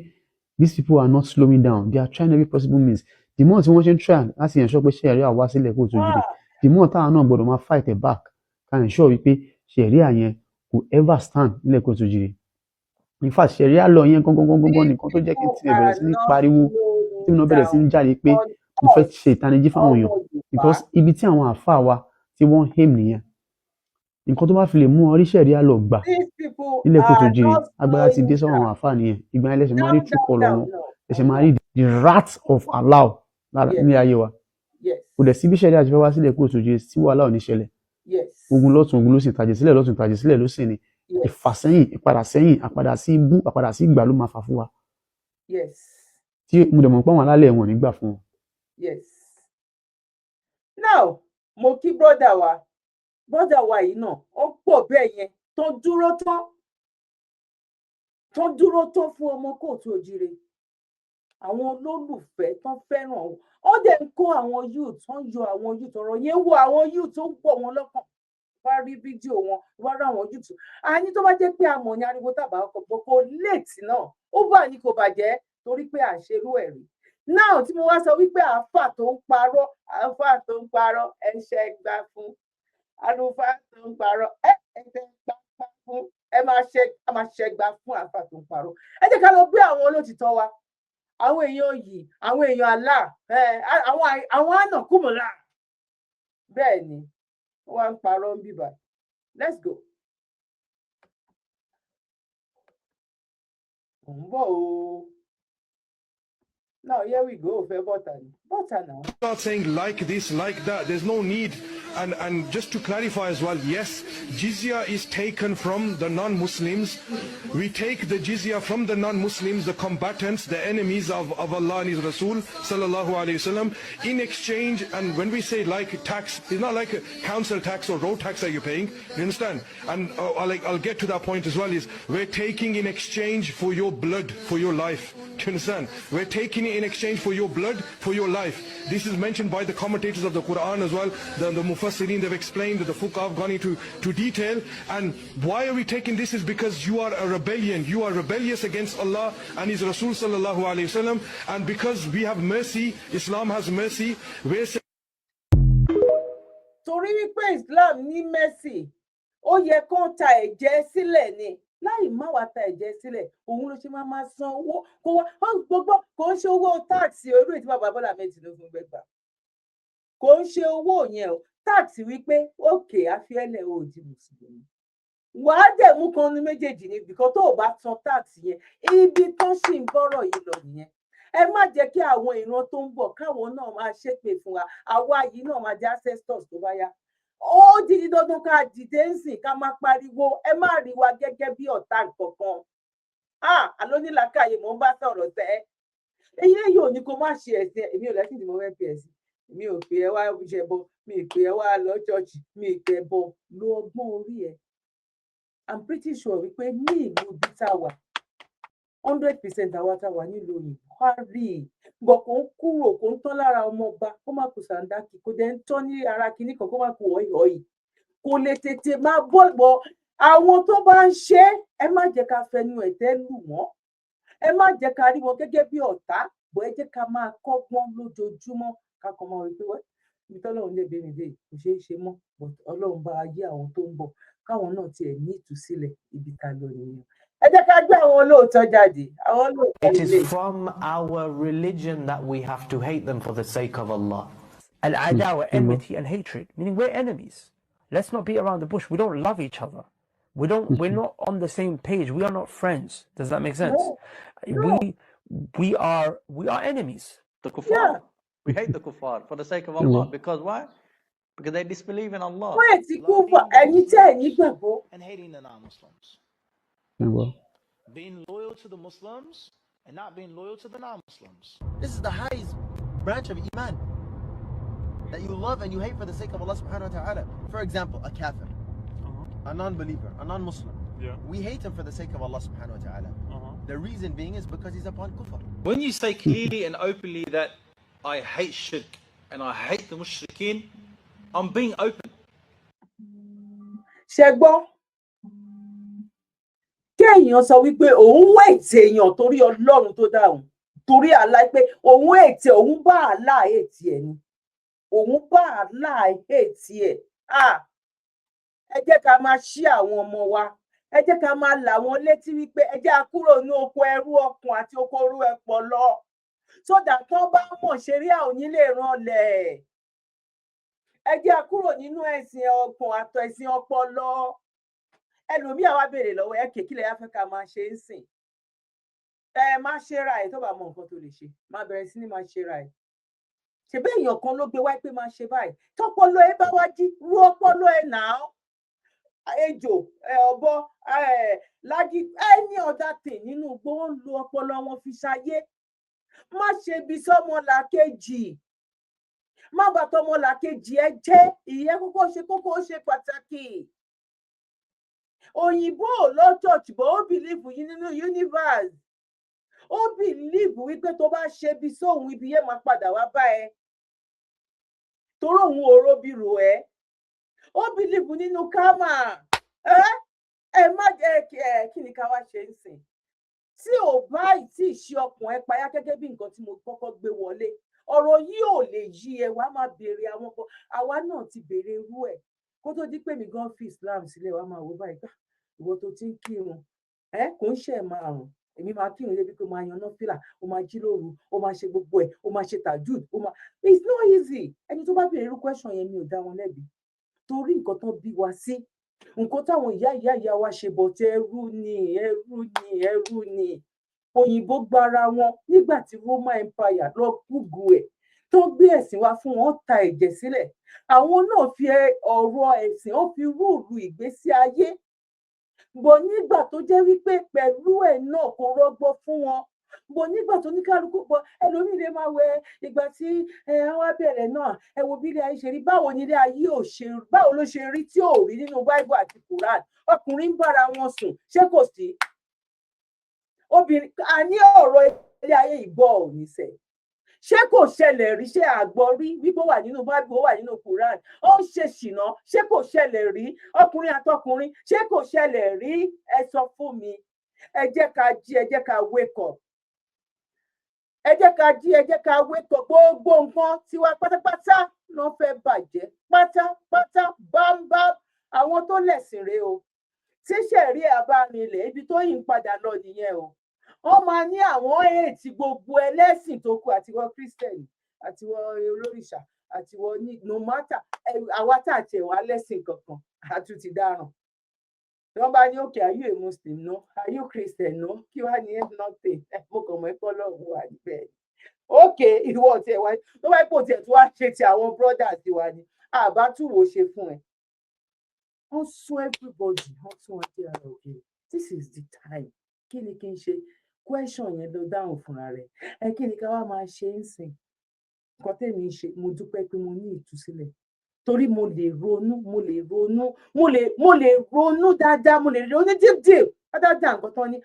these people are not slowing down, they are trying every possible means. The more tí wọ́n ṣe ń try láti ensure pé Sharia wá sílẹ̀ kóòtù òjìrì the more táwọn náà gbọ́dọ̀ máa fight it back can ensure wípé Sharia yẹn kò ever stand nílẹ̀ kóòtù òjìrì. In fact Sharia law yẹn gangan nìkan tó jẹ́ kí n tiẹ̀ bẹ̀rẹ̀ sí ní pariwo tí mo bẹ̀rẹ̀ sí ní jáde pé mo fẹ́ ṣe ìtanijí fáwọn èèyàn because ibi tí àwọn àáfàá wa tí wọ́n aim nìyẹn nǹkan tó bá fi lè mú ọ rí Sharia law gbà nílẹ̀ kóòtù òjìrì agbára ti dé sọ́wọ́ àwọn àáfàá nìyẹn ìgbà yẹn lẹ́sẹ̀ máa rí true colour wọn lẹ́sẹ̀ máa rí the wrath of Allah ní ayé wa kò dẹ̀ sí bí Sharia ti fẹ́ wá sílẹ̀ kóòtù òjìrì tí wàhálà ò ní ṣẹlẹ̀ ogun lọ́tún ogun lósì tàjẹ̀ sílẹ̀ lọ́tún tàjẹ̀ sílẹ̀ lósì ni ìfàsẹ́yìn ìpadà sẹ́yìn àpadà sí ibú àpadà sí ìgbà ló máa fà fún wa tí mo dẹ̀ mọ̀ pé àwọn alálẹ̀ wọn nígbà fún wọn. Now mo kí brọ́dà wa yìí náà ó pọ̀ bẹ́ẹ̀ yẹn tó dúró tán fún ọmọ kóòtù òjìrì àwọn olólùfẹ́ tán fẹ́ràn ó dẹ̀ ń kó àwọn youth tó ń yọ àwọn youth ọ̀rọ̀ yẹn wo àwọn youth tó ń pọ̀ wọn lọ́kàn wá rí fídíò wọn wá rí àwọn youth àní tó bá jẹ́ pé àmọ̀ ní ariwo tàbá ọkọ̀ gbọ́ kó late náà ó bà ní kò bàjẹ́ torí pé àṣerú ẹ̀ rí náà tí mo wá sọ wípé àáfà tó ń parọ́ ẹ̀ṣẹ̀ gbà fún àlùfáà tó ń parọ́ ẹ máa ṣẹgbà fún àfà tó ń parọ́. Ẹ jẹ́ ká lọ gbé àwọn olótìtọ́ wa, àwọn èèyàn yìí, àwọn èèyàn àlá, àwọn ànàkùmọ̀lá. Bẹ́ẹ̀ ni wọ́n ń parọ́ ń bíbà. Let's go. Now here we go for butter now. Not saying like this, like that. There's no need. And just to clarify as well, yes, jizya is taken from the non-Muslims. We take the jizya from the non-Muslims, the combatants, the enemies of Allah and His Rasul sallallahu alaihi wasallam, in exchange. And when we say like tax, it's not like a council tax or road tax that you're paying. You understand? And I'll get to that point as well. Is we're taking in exchange for your blood, for your life. Do you understand? We're taking it in exchange for your blood, for your life. This is mentioned by the commentators of the Quran as well. The Mufassirin, they've explained that the Fuqaha have gone into detail. And why are we taking this? Is because you are a rebellion. You are rebellious against Allah and His Rasul sallallahu alayhi wasallam. And because we have mercy, Islam has mercy. We're saying. Torí wípé Islam ní mercy, ó yẹ kó ta ẹ̀jẹ̀ sílẹ̀ ni. Láì má wá ta ẹ̀jẹ̀ sílẹ̀, òun ló ṣe máa san owó kó wá gbogbo kò ń ṣe owó táàsì orí ètò bàbá Bọ́lá Ahmed Tinubu gbẹgbà. Kò ń ṣe owó yẹn o, táàsì wípé òkè àfiẹ́lẹ̀ ò di mùsùlùmí. Wàá dẹ̀ mú kan ní méjèèjì ni bìkan tó o bá san táàsì yẹn, ibi tó sì ń bọ́rọ̀ yìí lọ nìyẹn. Ẹ má jẹ́ kí àwọn ìran tó ń bọ̀ káwọn náà máa ṣépè fún wa, àwa yìí náà máa jẹ́ ancestors tó bá yá. Ó di dandan ká dìde ń sìn ká máa pariwo, ẹ má rí wa gẹ́gẹ́ bí ọ̀tá nǹkankan. Alónílàkàyè mò ń bá sọ̀rọ̀ tẹ́. Èyí yóò ní kó má ṣe ẹ̀sìn, èmi ò lẹ́sìn tí mo fẹ́ fi ẹ̀sìn. Mi ò pè ẹ́ wá ṣẹbọ, mi ò pè ẹ́ wá lọ ṣọ́ọ̀ṣì, mi ò pè ẹ́ bọ lo ọgbọ́n orí ẹ̀. I'm pretty sure wípé ní ìlú bí tá wà 100% àwa tá wà nílùú òyìnbó wá rí i. Bọ̀ kò ń kúrò, kò ń tán lára ọmọ ọba, kó má kú sàǹdákì, kò dẹ̀ ń tán ní ara kinní kan, kó má kú ọ̀yọ̀ọ̀yì. Kò lè tètè máa bọ̀ àwọn tó bá ń ṣe ẹ má jẹ́ ká fẹnu ẹ̀tẹ́ lù wọ́n. Ẹ má jẹ́ ká rí wọn gẹ́gẹ́ bí ọ̀tá, bọ̀ ẹ jẹ́ ká máa kọ́gbọ́n lójoojúmọ́ ká kàn máa wí pé wẹ́ ibi tọ́lọ́run lè bẹ́ẹ̀ mi dé kò ṣeé ṣe mọ́, but Ọlọ́run bá ayé àwọn tó ń bọ̀ káwọn náà tiẹ̀ ní ìtúsílẹ̀ ibi tá lọ nìyẹn. Ẹ jẹ́ ká gbé àwọn olóòótọ́ jáde. Àwọn olóòótọ́ It is from our religion that we have to hate them for the sake of Allah. Al-adawa, enmity and hatred, meaning we're enemies. Let's not beat around the bush. We don't love each other. We're not on the same page. We are not friends. Does that make sense? No. We are enemies. The kuffar. We hate the kuffar for the sake of Allah. Because why? Because they disbelieve in Allah. And hating the non-Muslims. Being loyal to the Muslims and not being loyal to the non-Muslims. This is the highest branch of Iman. That you love and you hate for the sake of Allah subhanahu wa ta'ala. For example, a kafir, a non-believer, a non-Muslim. We hate him for the sake of Allah subhanahu wa ta'ala. The reason being is because he's upon kufr. When you say clearly and openly that I hate shirk and I hate the mushrikeen, I'm being open. Ṣẹ́gbọ́n kéèyàn sọ wípé òun wá ètè èèyàn torí Ọlọ́run tó dáhùn torí Allah pé òun ètè òun bá Allah ètè ẹ̀ ni òun bá Allah ètè ẹ̀. Ẹ jẹ́ ká máa ṣí àwọn ọmọ wa, ẹ jẹ́ ká máa là wọ́n létí wípé ẹ jẹ́ á kúrò ní oko ẹrú ọkàn àti oko ẹrú ẹpọlọ sódà tó bá mọ̀ ṣeré àwọn yín lè ranlẹ̀. Ẹ jẹ́ á kúrò nínú ẹ̀sìn ọkàn àtọ̀ ẹ̀sìn ọpọlọ. Ẹlòmíì àwa béèrè lọ́wọ́ ẹ kékeré yá fẹ́ ká máa ṣe ń sìn. Ẹ má ṣe ra ẹ̀ tó bá mọ nǹkan tó lè ṣe, má bẹ̀rẹ̀ sí ní máa ṣe ra ẹ̀. Ṣèbí èèyàn kan ló gbé wá pé máa ṣe báyìí. Tọ́pọlọ ẹ bá wá jí, rú ọpọlọ ẹ náà. Ejò, ọ̀bọ, lági, any other thing nínú igbó ń lo ọpọlọ wọn fi ṣayé. Má ṣe bí sọ́mọlàkejì. Má bà tọmọlàkejì ẹ jẹ́, ìyẹn kókó ṣe pàtàkì. Òyìnbó lọ church bó ó believe yín nínú universe. Ó believe wípé tó bá ṣe bí sóhun ibi yẹn máa padà wá bá ẹ. Torí òun òró bí rò ẹ́. Ó believe nínú karma. Ẹ má jẹ́ kí ni ká wá ṣe ń sìn. Tí ò bá tí ṣe ọkàn ẹ payá gẹ́gẹ́ bí nǹkan tí mo kọ́kọ́ gbé wọlé. Ọ̀rọ̀ yìí ò lè yí ẹ wá máa béèrè àwọn kan. Àwa náà ti béèrè irú ẹ̀. kó tó di pé mi gan fi Islam sílẹ̀ wá máa wò báyìí gbà ìwọ tó ti ń kírun kò ń ṣe márùn èmi máa kírun débi pé máa yan náfìlà ó máa jí lóru ó máa ṣe gbogbo ẹ̀ ó máa ṣe tajud ó máa it's not easy ẹni tó bá béèrè irú question yẹn mi ò dá wọn lẹ́bi torí nǹkan tán bí wa sí nǹkan táwọn ìyá wa ṣe bọ̀ tí ẹrú ni òyìnbó gbára wọn nígbà tí Roman Empire lọ gbùgbù ẹ̀ tó gbé ẹ̀sìn wa fún wọn ta ẹ̀jẹ̀ sílẹ̀ àwọn náà fi ọ̀rọ̀ ẹ̀sìn ó fi rúùlù ìgbésí ayé bọ̀ nígbà tó jẹ́ wípé pẹ̀lú ẹ̀ náà kò rọgbọ fún wọn bọ̀ nígbà tó ní kálukú bọ̀ ẹlòmíì lè máa wẹ ìgbà tí wọ́n á bẹ̀rẹ̀ náà ẹ wo bí ilé ayé ṣe rí báwo ni ilé ayé báwo ló ṣe rí tí ò rí nínú Bible àti Quran ọkùnrin ń bára wọn sùn ṣé kò sí obìnrin àní ọ̀rọ̀ ilé ayé ìbọ̀ òní sẹ́yìn ṣé kò ṣẹlẹ̀ rí ṣé àgbọ̀ rí wípé ó wà nínú Bible ó wà nínú Quran ó ń ṣe ṣìnà ṣé kò ṣẹlẹ̀ rí ọkùnrin àtọkùnrin ṣé kò ṣẹlẹ̀ rí ẹ sọ fún mi ẹ jẹ́ ká jí ẹ jẹ́ ká wake up ẹ jẹ́ ká jí ẹ jẹ́ ká wake up gbogbo nǹkan tiwa pátápátá ló fẹ́ bàjẹ́ pátápátá bámbám àwọn tó lẹ̀sìn rèé o tíṣẹ̀rí àbárinlẹ̀ ibi tó yìn padà lọ nìyẹn o wọ́n máa ní àwọn èètì gbogbo ẹlẹ́sìn tó kù àtiwọ́ kírísítẹ̀nì àtiwọ́ olórìṣà àtiwọ́ ní no matter àwa tá àti ẹ̀wà lẹ́sìn kankan àtún ti dáràn wọ́n bá ní okay are you a Muslim no are you Christian no kí wàá ní nothing mo kàn mọ́ ẹ̀kọ́ lọ́hùn wà níbẹ̀ okay ìwọ ọ̀tẹ̀ wa tó bá pò tiẹ̀ tó wá ṣe ti àwọn brothers wa ni àbá tún wò ṣe fún ẹ wọ́n sún everybody wọ́n tún wọn sí ara òkè this is the time kí ni kí n ṣe question yẹn ló dáhùn fúnra rẹ̀ kí ni ká wá máa ṣe ń sìn nǹkan tèmi ń ṣe mo dúpẹ́ pé mo ní ìtúsílẹ̀ torí mo lè ronú dáadáa mo lè ronú díẹ̀ dáadáa nǹkan tán ni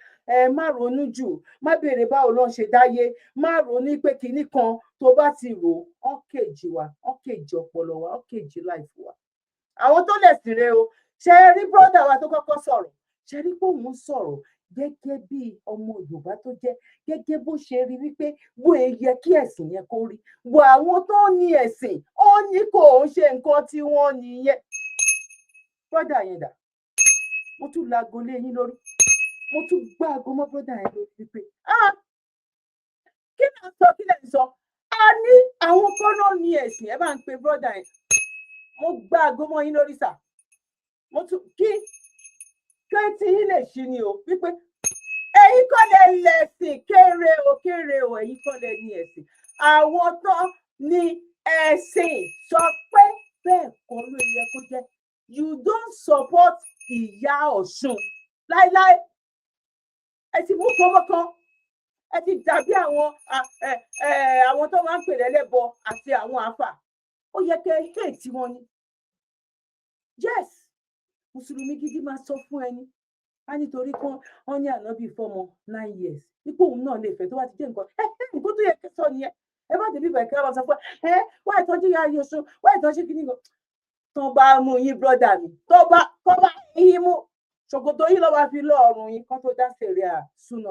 má ronú jù má béèrè báwo ló ń ṣe dáyé má ronú pé kinní kan tó bá ti rò ọ́kèjì wa ọ́kèjì ọpọlọ wa ọ́kèjì láìfù wa àwọn tó lè sí rè o ṣe rí brọ́dà wa tó kọ́kọ́ sọ̀rọ̀ ṣe rí pé òun sọ̀rọ̀ gẹ́gẹ́ bí ọmọ Yorùbá tó jẹ́ gẹ́gẹ́ bó ṣe rí wípé bó yẹ kí ẹ̀sìn yẹn kó rí bó àwọn tó ní ẹ̀sìn ó ní kò ń ṣe nǹkan tí wọ́n nìyẹn brọ́dà yẹn dà mo tún laago lé yín lórí mo tún gbá aago mọ́ brọ́dà yẹn lórí wípé kí ló ń sọ kí lè sọ a ní àwọn kan náà ní ẹ̀sìn ẹ bá ń pe brọ́dà yẹn mo gbá aago mọ́ yín lórí sà mo tún kí tí yín lè ṣí ni o wípé ẹ̀yin kọ́ lẹ lẹ̀sìn kéré o ẹ̀yin kọ́ lẹ ní ẹ̀sìn àwọn tó ní ẹ̀sìn sọ pé bẹ́ẹ̀ kọ́ ló yẹ kó jẹ́ you don't support ìyá Ọ̀ṣun láíláí ẹ ti mú kọ́mọ́kán ẹ ti dàbí àwọn tó máa ń pè lẹ́lẹ́bọ àti àwọn àfà ó yẹ kẹ́ hate wọn ni yes mùsùlùmí gidi máa sọ fún ẹni á nítorí kan wọn ní ànábì fọmọ 9 years nípò òun náà lè fẹ́ tó bá ti jẹ́ nǹkan nǹkan tó yẹ kẹ́ sọ nìyẹn ẹ má débi bẹ̀rẹ̀ kí wọ́n sọ fún wá ìtọ́jú ya Ọ̀ṣun wá ìtọ́jú kí nìkan tó bá mú yín brọ́dà mi tó bá yín mú ṣòkòtò yín lọ́wọ́ fi lọ́ọ̀rùn yín kán tó dá ṣẹ̀ríà súnà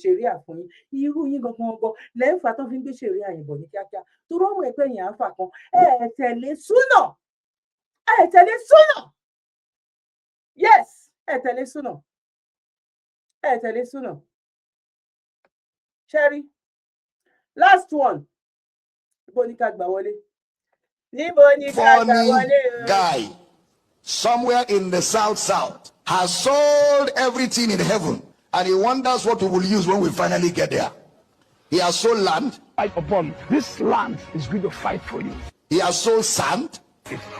ṣẹ̀ríà fún yín irú yín gangan lẹ́yìn tó fi ń gbé ṣẹ̀ríà yìí bọ̀ ní kíákíá tó rọ́ọ̀mù ẹ̀pẹ́ yẹn àǹfà kan tẹ̀lé súnà yes ẹ tẹ̀lé súnà Sherry last one níbo ni ká gbà wọlé guy somewhere in the south has sold everything in heaven and he wonders what we will use when we finally get there. He has sold land. This land is going to fight for you. He has sold sand.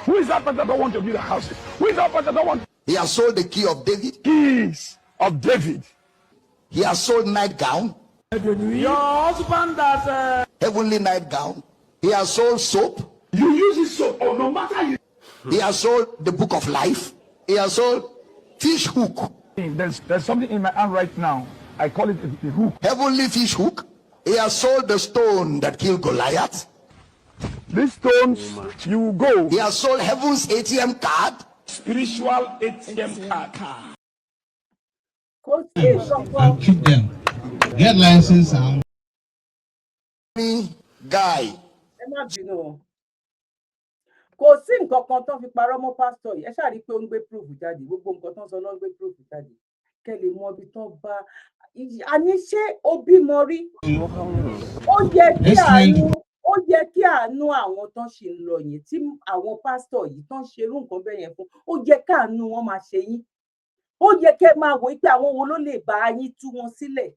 Who is that person that don't want to build a house? Who is that person that don't want? He has sold the key of David. Keys of David. He has sold nightgown. Your husband has heavenly nightgown. He has sold soap. You use his soap, or no matter you. He has sold the book of life. He has sold fish hook. There's something in my hand right now. I call it a hook. Heavenly fish hook. He has sold the stone that killed Goliath. These stones, you will go. He has sold heaven's ATM card. Spiritual ATM card. And keep them. Get license and guy. ẹ má bínú kò sí nǹkan kan tó fi parọ́ mọ́ pásítọ̀ yìí ẹ ṣáà rí pé ó ń gbé proof jáde gbogbo nǹkan tó ń sọ ló ń gbé proof jáde kẹ́ lè mọ ibi tó bá àní ṣé ó bímọ rí ó yẹ kí àánú àwọn tó ń ṣe ń lọ yẹn tí àwọn pásítọ̀ yìí tó ń ṣerú nǹkan bẹ́ẹ̀ yẹn fún ó yẹ káàánú wọn máa ṣe yín ó yẹ kẹ́ máa wò pé àwọn wo ló lè bá yín tú wọn sílẹ̀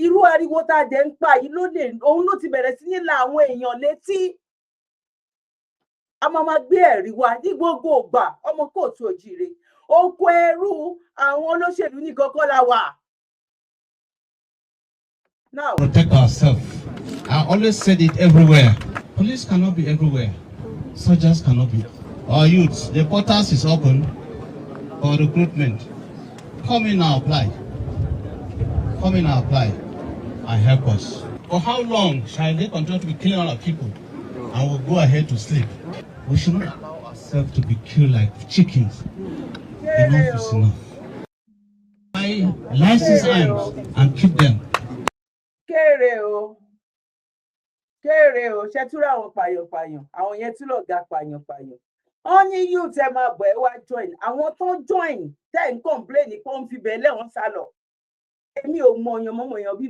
irú ariwo tá a jẹ ń pa yìí òun ló ti bẹ̀rẹ̀ sí ní la àwọn èèyàn létí a máa gbé ẹ̀rí wa ní gbogbo ìgbà ọmọ kóòtù òjìire oko ẹrú àwọn olóṣèlú ní kọ́kọ́ la wà. Now, protect ourselves. I always said it everywhere. Police cannot be everywhere. Soldiers cannot be. Our youths, the portals is open for recruitment. Come in and apply. Come in and apply and help us. For how long shall they continue to be killing our people and we'll go ahead to sleep? We should not allow ourselves to be killed like chickens. Enough is enough. Buy licensed arms and keep them. Kéré o ṣe túra àwọn pààyàn àwọn yẹn tún lọ ga pààyàn wọn ní youth ẹ máa bọ̀ ẹ wá join àwọn tó join tẹ́ ń complain pé wọ́n fi bẹ́ẹ̀ lẹ́wọ̀n sá lọ èmi ò mọ èèyàn bíi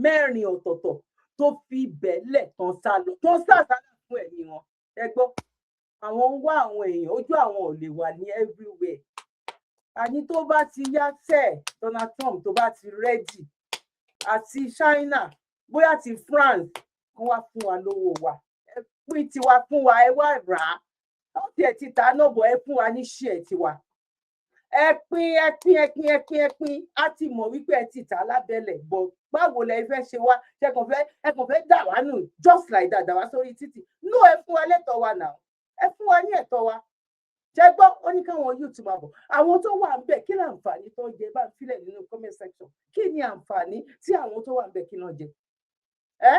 mẹ́rin ọ̀tọ̀ọ̀tọ̀ tó fi bẹ́ẹ̀lẹ̀ tán sá lọ tán sálà fún ẹ̀mí wọn ẹ gbọ́ àwọn ń wá àwọn èèyàn ojú àwọn ò lè wà ní everywhere àní tó bá ti yá tẹ̀ Donald Trump tó bá ti ready àti China bóyá ti France wọ́n wá fún wa lówó wa ẹ pín tiwa fún wa ẹ wá rà á wọ́n tiẹ̀ ti tà á náà bọ̀ ẹ fún wa ní ṣíẹ̀ tiwa ẹ pín á ti mọ̀ wípé ẹ ti tà á lábẹ́lẹ̀ bọ̀ báwo lẹ fẹ́ ṣe wá ẹ kàn fẹ́ dà wá nù just like that dà wá sórí títì no ẹ fún wa lẹ́tọ̀ọ́ wa náà ẹ fún wa ní ẹ̀tọ́ wa ṣe gbọ́ ó ní káwọn yóò tún máa bọ̀ àwọn tó wà ń bẹ̀ kí ni àǹfààní tó ń jẹ bá ń filẹ̀ nínú comment section kí ni àǹfààní tí àwọn tó wà ń bẹ̀ kí náà jẹ ẹ́.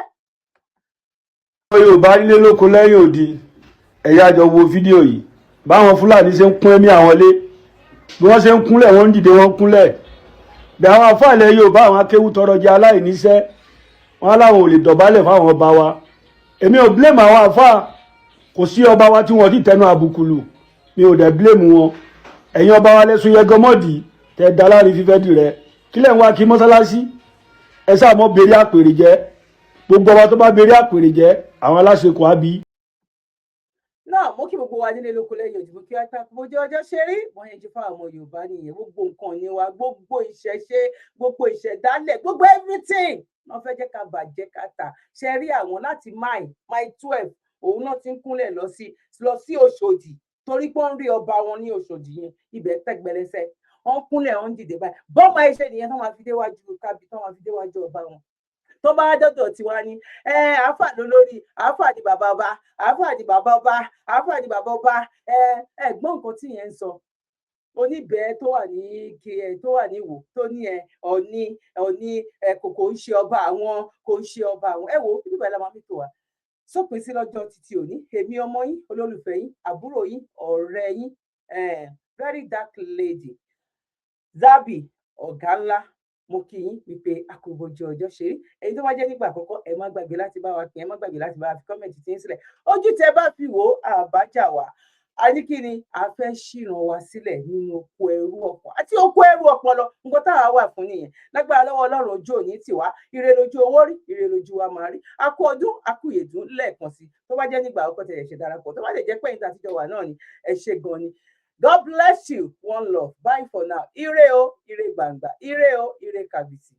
Yorùbá nílé lóko lẹ́yìn òdi ẹ̀yà àjọ wo fídíò yìí báwọn Fúlàní ṣe ń kún ẹ̀mí àwọn lé bí wọ́n ṣe ń kúnlẹ̀ wọ́n ń dìde wọ́n ń kúnlẹ̀ bí àwọn afáàlẹ̀ Yorùbá àwọn akéwù tọrọ jẹ aláìníṣẹ́ wọn láwọn ò lè dọ̀bálẹ̀ fáwọn ọba wa èmi ò blame àwọn àfáà kò sí ọba wa tí wọ́n ti tẹnu àbùkù lù mi ò dẹ̀ blame wọn ẹ̀yin ọba wa lẹ́sùn yẹ gọmọ́dì tẹ da láàrin fífẹ́ dì rẹ kílẹ̀ ń wá kí mọ́sálásí ẹ sáà mọ́ béèrè àpèrè jẹ́ gbogbo ọba tó bá béèrè àpèrè jẹ́ àwọn aláṣekọ̀ á bí. náà mo kí gbogbo wa nílé lóko lẹ́yìn òdìbò kí wọ́n tàkùn bójú ọjọ́ ṣe rí wọ́n yẹn jí fún àwọn Yorùbá nìyẹn gbogbo nǹkan ní wa gbogbo ìṣẹ̀ṣe gbogbo ìṣẹ̀dálẹ̀ gbogbo everything wọ́n fẹ́ jẹ́ ká bàjẹ́ ká tà ṣe rí àwọn láti mile 12 òun náà ti ń kúnlẹ̀ lọ sí Òṣòdì torí pé wọ́n rí ọba wọn ní Òṣòdì yẹn ibẹ̀ tẹ́gbẹ̀lẹ́sẹ̀ wọ́n kúnlẹ̀ wọ́n dìde báyìí bọ́ọ̀mù ayéṣẹ́ nìyẹn tó máa fi déwájú kábí tó máa fi déwájú ọba wọn tó bá dọ́dọ̀ tiwa ni àáfà ló lórí àáfà ni bàbá ọba àáfà ni bàbá ọba àáfà ni bàbá ọba ẹ̀gbọ́n nǹkan tí yẹn ń sọ oníbẹ̀ẹ́ tó wà ní Ìwó tó ní Ọ̀ọ̀ni kò ń ṣe ọba àwọn kò ń ṣe ọba àwọn ẹ wo ibùdó la máa fi tò wá sópin sí lọ́jọ́ títí òní èmi ọmọ yín olólùfẹ́ yín àbúrò yín ọ̀rẹ́ yín very dark lady Zabi ọ̀gá ńlá mo kí yín wípé akóbójú ọjọ́ ṣe rí èyí tó bá jẹ́ nígbà àkọ́kọ́ ẹ má gbàgbé láti bá wa pín ẹ má gbàgbé láti bá wa fi kọ́mẹ̀ntì tí ń sílẹ̀ ojú tẹ bá fi wò ó àbájá wa a ní kí ni a fẹ́ ṣìràn wa sílẹ̀ nínú oko ẹrú ọkàn àti oko ẹrú ọpọlọ nǹkan táwa wà fún nìyẹn lágbára lọ́wọ́ Ọlọ́run ojú òní tiwa ire lójú owó rí ire lójú wa máa rí akú ọdún akúyèdún lẹ́ẹ̀kan sí tó bá jẹ́ nígbà àkọ́kọ́ tẹ̀lé ṣe darapọ̀ tó bá lè jẹ́ pẹ́yìn tàtijọ́ wà náà ni ẹ ṣe gan ni God bless you one love bye for now ire o ire gbàngbà ire o ire kàbìtì.